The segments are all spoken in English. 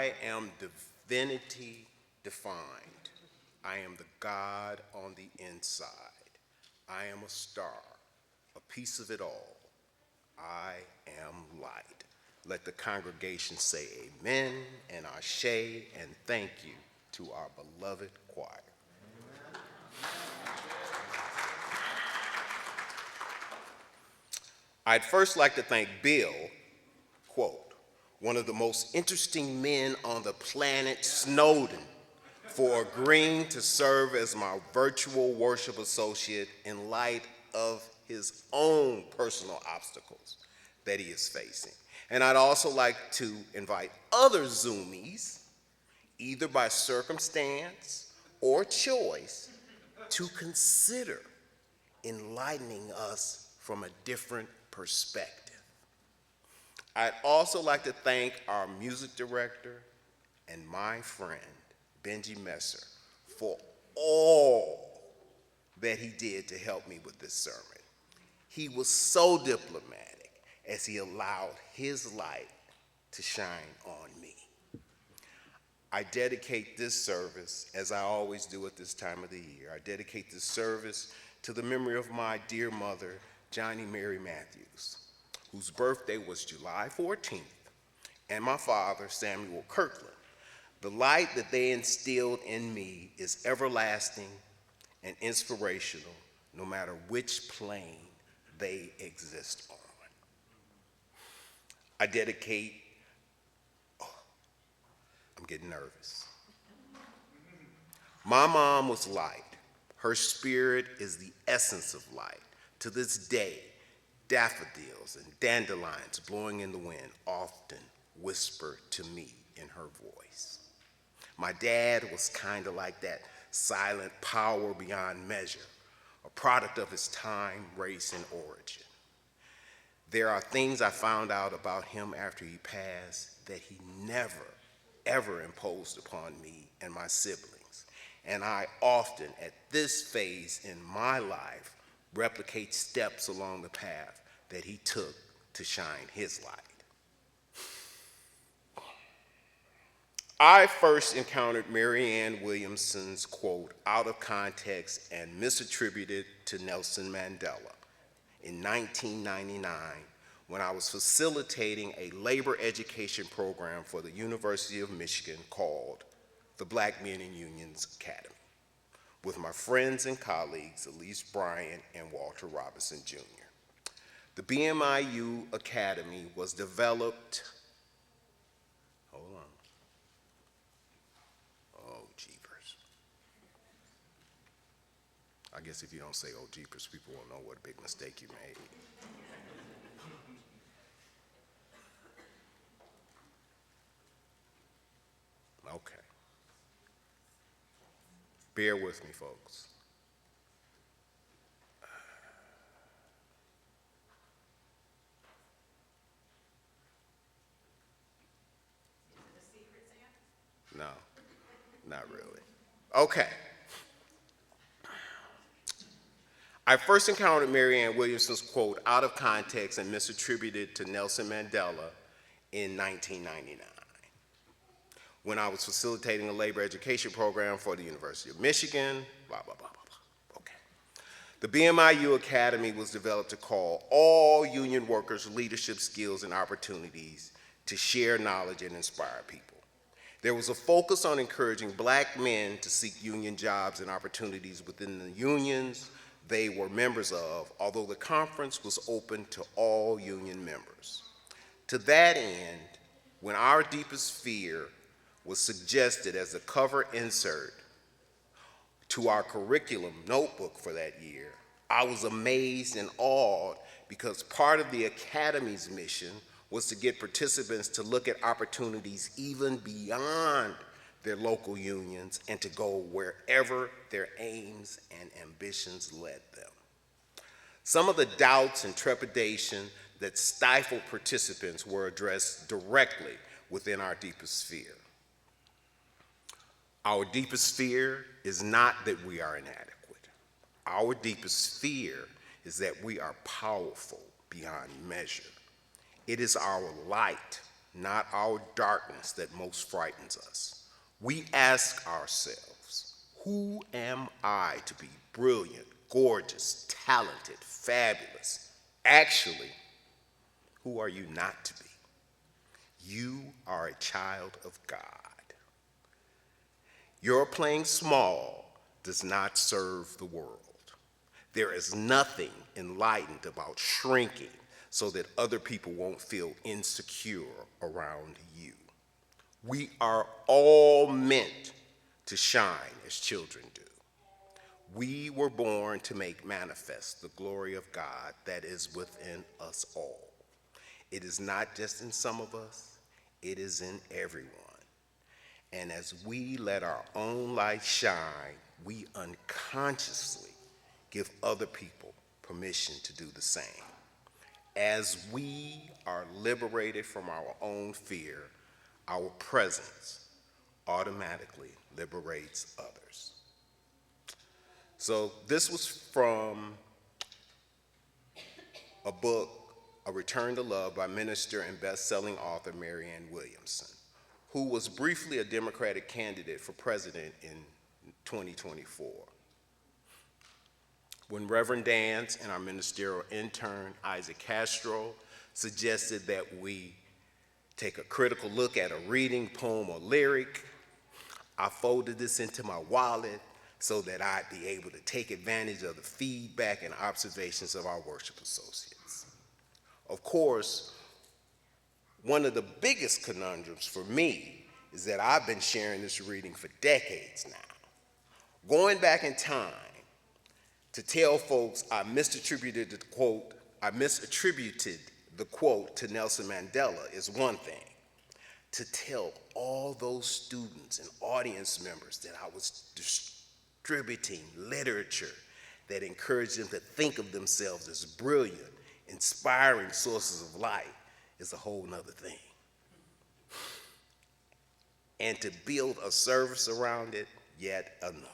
I am divinity defined. I am the God on the inside. I am a star, a piece of it all. I am light. Let the congregation say amen and ashe, and thank you to our beloved choir. I'd first like to thank Bill, quote, one of the most interesting men on the planet, Snowden, for agreeing to serve as my virtual worship associate in light of his own personal obstacles that he is facing. And I'd also like to invite other Zoomies, either by circumstance or choice, to consider enlightening us from a different perspective. I'd also like to thank our music director and my friend, Benji Messer, for all that he did to help me with this sermon. He was so diplomatic as he allowed his light to shine on me. I dedicate this service, as I always do at this time of the year, I dedicate this service to the memory of my dear mother, Johnny Mary Matthews, whose birthday was July 14th, and my father, Samuel Kirkland. The light that they instilled in me is everlasting and inspirational, no matter which plane they exist on. I dedicate, I'm getting nervous. My mom was light. Her spirit is the essence of light. To this day, daffodils and dandelions blowing in the wind often whisper to me in her voice. My dad was kind of like that silent power beyond measure, a product of his time, race, and origin. There are things I found out about him after he passed that he never, ever imposed upon me and my siblings. And I often, at this phase in my life, replicate steps along the path that he took to shine his light. I first encountered Marianne Williamson's quote out of context and misattributed to Nelson Mandela in 1999 when I was facilitating a labor education program for the University of Michigan called the Black Men in Unions Academy with my friends and colleagues Elise Bryant and Walter Robinson Jr. The BMIU Academy was developed, hold on, oh jeepers. I guess if you don't say oh jeepers, people won't know what a big mistake you made. Okay. Bear with me, folks. No, not really. Okay. I first encountered Marianne Williamson's quote out of context and misattributed to Nelson Mandela in 1999 when I was facilitating a labor education program for the University of Michigan, blah, blah, blah, blah, blah. Okay. The BMIU Academy was developed to call all union workers leadership skills and opportunities to share knowledge and inspire people. There was a focus on encouraging Black men to seek union jobs and opportunities within the unions they were members of, although the conference was open to all union members. To that end, when Our Deepest Fear was suggested as a cover insert to our curriculum notebook for that year, I was amazed and awed because part of the Academy's mission was to get participants to look at opportunities even beyond their local unions and to go wherever their aims and ambitions led them. Some of the doubts and trepidation that stifled participants were addressed directly within Our Deepest Fear. Our deepest fear is not that we are inadequate. Our deepest fear is that we are powerful beyond measure. It is our light not our darkness that most frightens us. We ask ourselves, who am I to be brilliant, gorgeous, talented, fabulous? Actually, who are you not to be? You are a child of God. Your playing small does not serve the world. There is nothing enlightened about shrinking so that other people won't feel insecure around you. We are all meant to shine as children do. We were born to make manifest the glory of God that is within us all. It is not just in some of us, it is in everyone. And as we let our own light shine, we unconsciously give other people permission to do the same. As we are liberated from our own fear, our presence automatically liberates others. So this was from a book, A Return to Love, by minister and best-selling author Marianne Williamson, who was briefly a Democratic candidate for president in 2024. When Reverend Dance and our ministerial intern, Isaac Castro, suggested that we take a critical look at a reading, poem, or lyric, I folded this into my wallet so that I'd be able to take advantage of the feedback and observations of our worship associates. Of course, one of the biggest conundrums for me is that I've been sharing this reading for decades now. Going back in time to tell folks I misattributed the quote to Nelson Mandela is one thing. To tell all those students and audience members that I was distributing literature that encouraged them to think of themselves as brilliant, inspiring sources of light is a whole nother thing. And to build a service around it, yet another.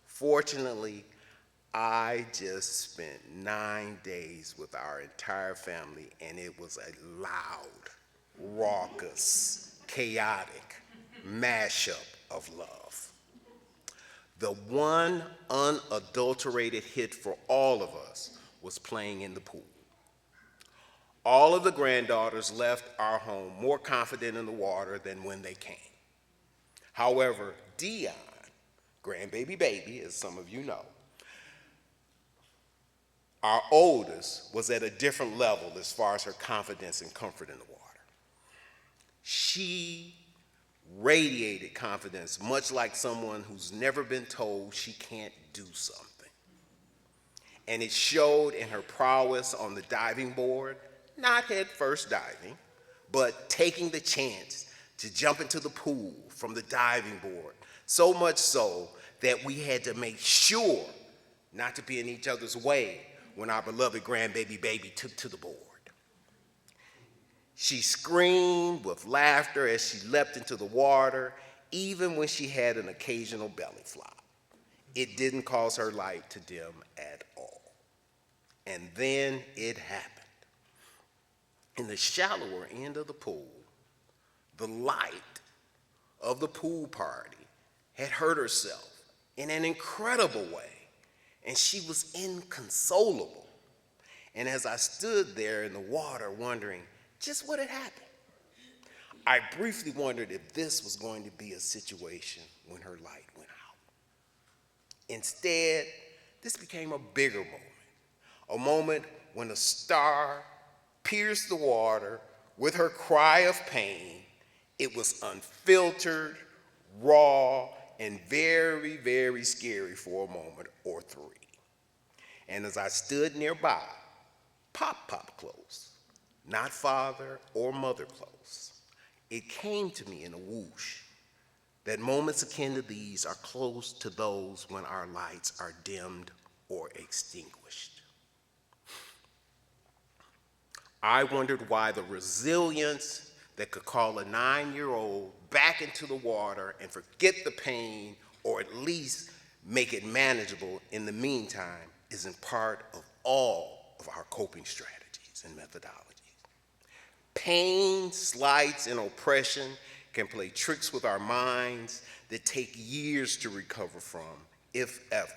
Fortunately, I just spent 9 days with our entire family, and it was a loud, raucous, chaotic mashup of love. The one unadulterated hit for all of us was playing in the pool. All of the granddaughters left our home more confident in the water than when they came. However, Dion, grandbaby baby, as some of you know, our oldest, was at a different level as far as her confidence and comfort in the water. She radiated confidence, much like someone who's never been told she can't do something. And it showed in her prowess on the diving board, not head first diving, but taking the chance to jump into the pool from the diving board, so much so that we had to make sure not to be in each other's way when our beloved grandbaby baby took to the board. She screamed with laughter as she leapt into the water, even when she had an occasional belly flop. It didn't cause her light to dim at all. And then it happened. In the shallower end of the pool, the light of the pool party had hurt herself in an incredible way, and she was inconsolable. And as I stood there in the water wondering just what had happened, I briefly wondered if this was going to be a situation when her light went out. Instead, this became a bigger moment, a moment when a star pierced the water with her cry of pain. It was unfiltered, raw, and very, very scary for a moment or three. And as I stood nearby, Pop close, not father or mother close, it came to me in a whoosh that moments akin to these are close to those when our lights are dimmed or extinguished. I wondered why the resilience that could call a 9-year-old back into the water and forget the pain, or at least make it manageable in the meantime, isn't part of all of our coping strategies and methodologies. pain, slights, and oppression can play tricks with our minds that take years to recover from, if ever.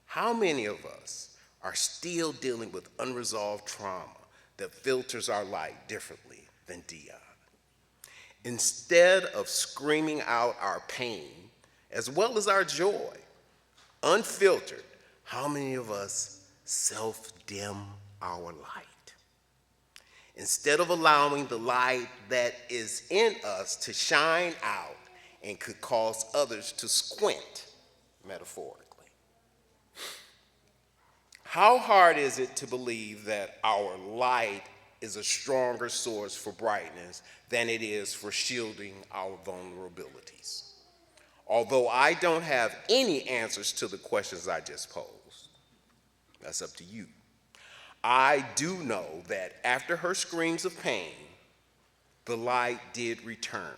How many of us are still dealing with unresolved trauma that filters our light differently than Dion? Instead of screaming out our pain, as well as our joy, unfiltered, how many of us self-dim our light? Instead of allowing the light that is in us to shine out and could cause others to squint, metaphorically. How hard is it to believe that our light is a stronger source for brightness than it is for shielding our vulnerabilities? Although I don't have any answers to the questions I just posed, that's up to you. I do know that after her screams of pain, the light did return.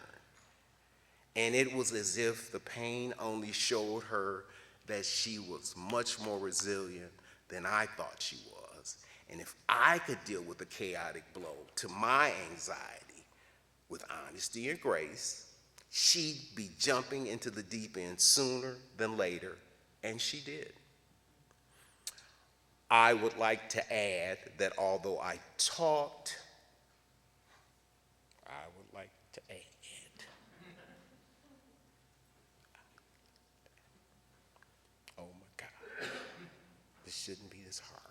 And it was as if the pain only showed her that she was much more resilient than I thought she was. And if I could deal with a chaotic blow to my anxiety with honesty and grace, she'd be jumping into the deep end sooner than later, and she did. I would like to add that although I talked, oh my God, this shouldn't be this hard.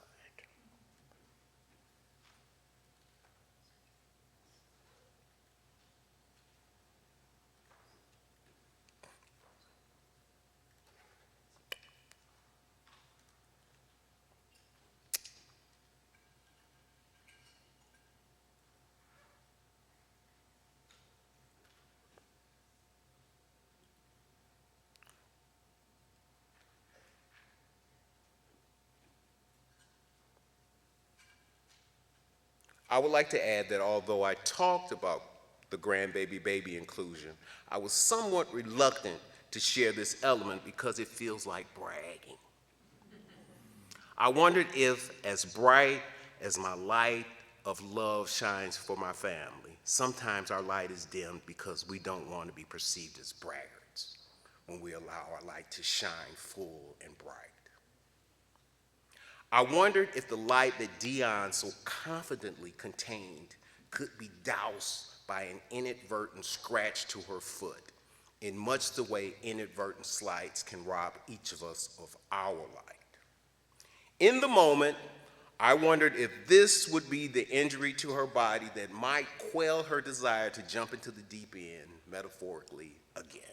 I would like to add that although I talked about the grandbaby baby inclusion, I was somewhat reluctant to share this element because it feels like bragging. I wondered if, as bright as my light of love shines for my family, sometimes our light is dimmed because we don't want to be perceived as braggarts when we allow our light to shine full and bright. I wondered if the light that Dion so confidently contained could be doused by an inadvertent scratch to her foot, in much the way inadvertent slights can rob each of us of our light. In the moment, I wondered if this would be the injury to her body that might quell her desire to jump into the deep end, metaphorically, again.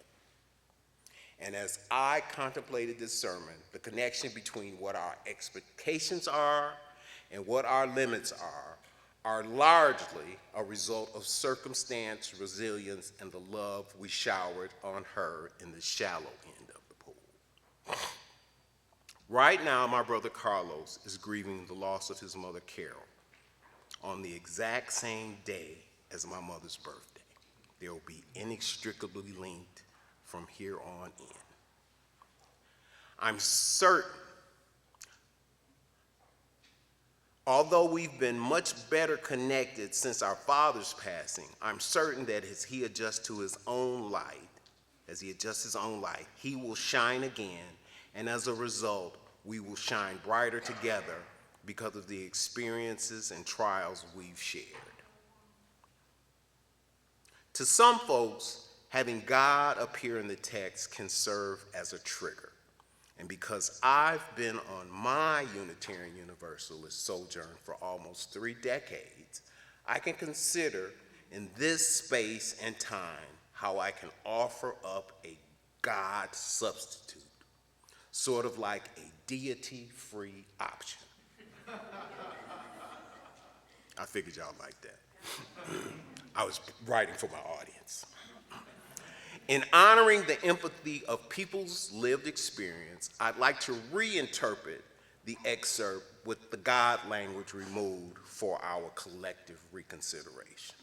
And as I contemplated this sermon, the connection between what our expectations are and what our limits are largely a result of circumstance, resilience, and the love we showered on her in the shallow end of the pool. Right now, my brother Carlos is grieving the loss of his mother, Carol, on the exact same day as my mother's birthday. They will be inextricably linked from here on in. I'm certain, although we've been much better connected since our father's passing, I'm certain that as he adjusts his own light, he will shine again, and as a result, we will shine brighter together because of the experiences and trials we've shared. To some folks, having God appear in the text can serve as a trigger. And because I've been on my Unitarian Universalist sojourn for almost 3 decades, I can consider in this space and time how I can offer up a God substitute, sort of like a deity-free option. I figured y'all like that. I was writing for my audience. In honoring the empathy of people's lived experience, I'd like to reinterpret the excerpt with the God language removed for our collective reconsideration.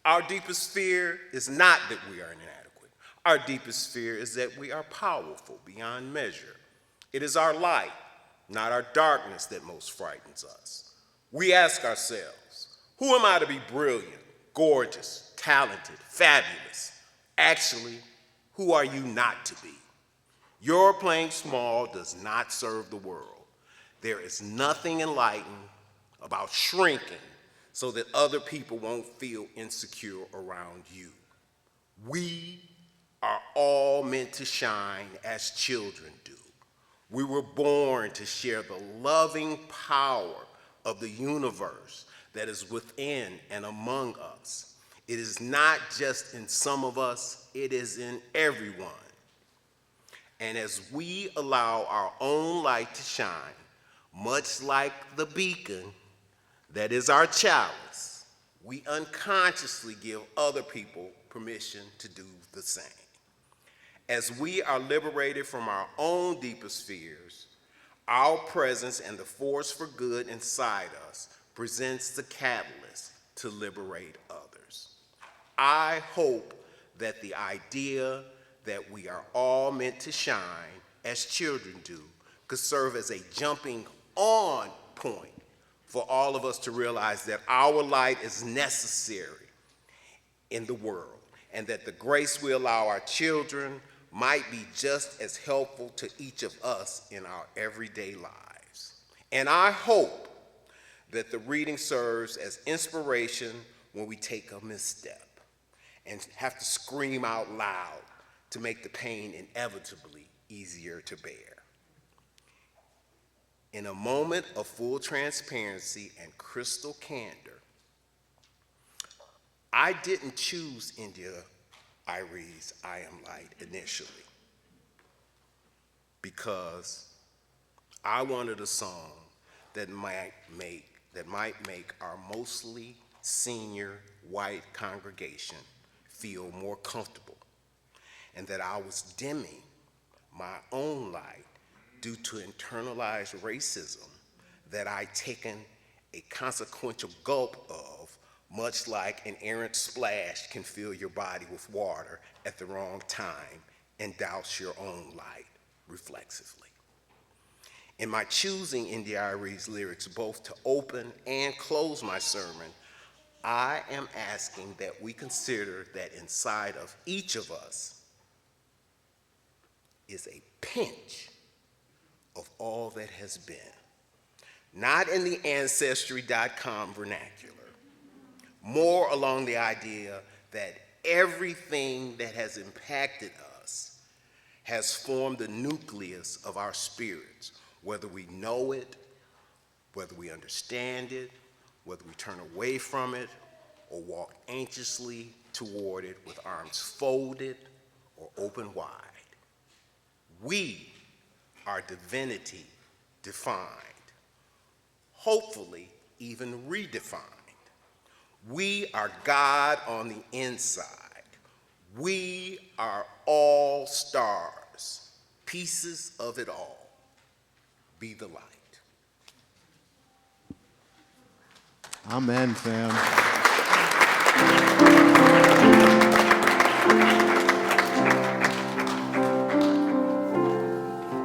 Our deepest fear is not that we are inadequate. Our deepest fear is that we are powerful beyond measure. It is our light, not our darkness, that most frightens us. We ask ourselves, Who am I to be brilliant, gorgeous, talented, fabulous? Actually, who are you not to be? Your playing small does not serve the world. There is nothing enlightened about shrinking so that other people won't feel insecure around you. We are all meant to shine as children do. We were born to share the loving power of the universe that is within and among us. It is not just in some of us, it is in everyone. And as we allow our own light to shine, much like the beacon that is our chalice, we unconsciously give other people permission to do the same. As we are liberated from our own deepest fears, our presence and the force for good inside us presents the catalyst to liberate others. I hope that the idea that we are all meant to shine as children do could serve as a jumping on point for all of us to realize that our light is necessary in the world, and that the grace we allow our children might be just as helpful to each of us in our everyday lives. And I hope that the reading serves as inspiration when we take a misstep and have to scream out loud to make the pain inevitably easier to bear. In a moment of full transparency and crystal candor, I didn't choose India Irie's I Am Light initially because I wanted a song that might make our mostly senior white congregation feel more comfortable, and that I was dimming my own light due to internalized racism that I'd taken a consequential gulp of, much like an errant splash can fill your body with water at the wrong time and douse your own light reflexively. In my choosing India Irie's lyrics both to open and close my sermon, I am asking that we consider that inside of each of us is a pinch of all that has been. Not in the Ancestry.com vernacular, more along the idea that everything that has impacted us has formed the nucleus of our spirits, whether we know it, whether we understand it, whether we turn away from it, or walk anxiously toward it with arms folded or open wide. We are divinity defined, hopefully even redefined. We are God on the inside. We are all stars, pieces of it all. Be the light. Amen, Sam.